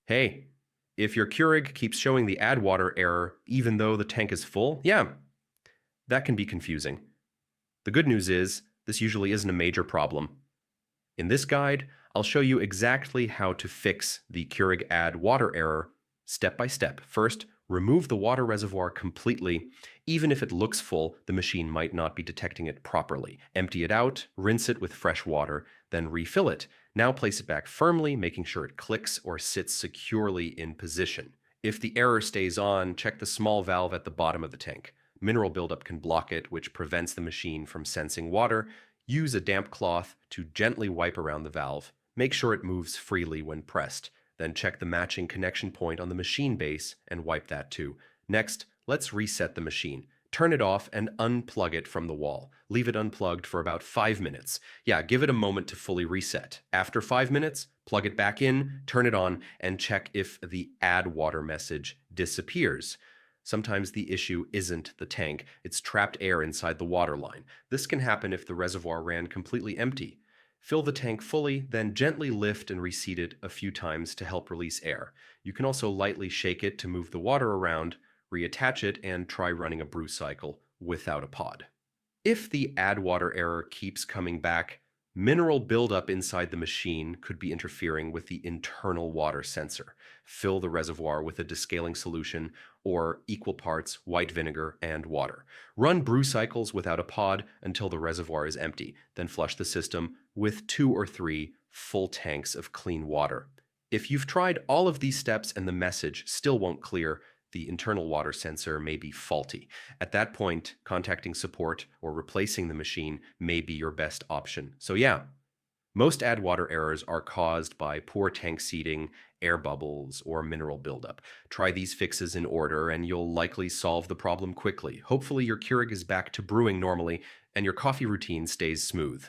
Hey, if your Keurig keeps showing the add water error even though the tank is full, yeah, that can be confusing. The good news is, this usually isn't a major problem. In this guide, I'll show you exactly how to fix the Keurig add water error step by step. First, remove the water reservoir completely. Even if it looks full, the machine might not be detecting it properly. Empty it out, rinse it with fresh water, then refill it. Now place it back firmly, making sure it clicks or sits securely in position. If the error stays on, check the small valve at the bottom of the tank. Mineral buildup can block it, which prevents the machine from sensing water. Use a damp cloth to gently wipe around the valve. Make sure it moves freely when pressed. Then check the matching connection point on the machine base and wipe that too. Next, let's reset the machine. Turn it off and unplug it from the wall. Leave it unplugged for about 5 minutes. Yeah, give it a moment to fully reset. After 5 minutes, plug it back in, turn it on, and check if the add water message disappears. Sometimes the issue isn't the tank, it's trapped air inside the water line. This can happen if the reservoir ran completely empty. Fill the tank fully, then gently lift and reseat it a few times to help release air. You can also lightly shake it to move the water around, reattach it, and try running a brew cycle without a pod. If the add water error keeps coming back, mineral buildup inside the machine could be interfering with the internal water sensor. Fill the reservoir with a descaling solution or equal parts white vinegar and water. Run brew cycles without a pod until the reservoir is empty, then flush the system with 2 or 3 full tanks of clean water. If you've tried all of these steps and the message still won't clear, the internal water sensor may be faulty. At that point, contacting support or replacing the machine may be your best option. So yeah, most add water errors are caused by poor tank seating, air bubbles, or mineral buildup. Try these fixes in order and you'll likely solve the problem quickly. Hopefully your Keurig is back to brewing normally and your coffee routine stays smooth.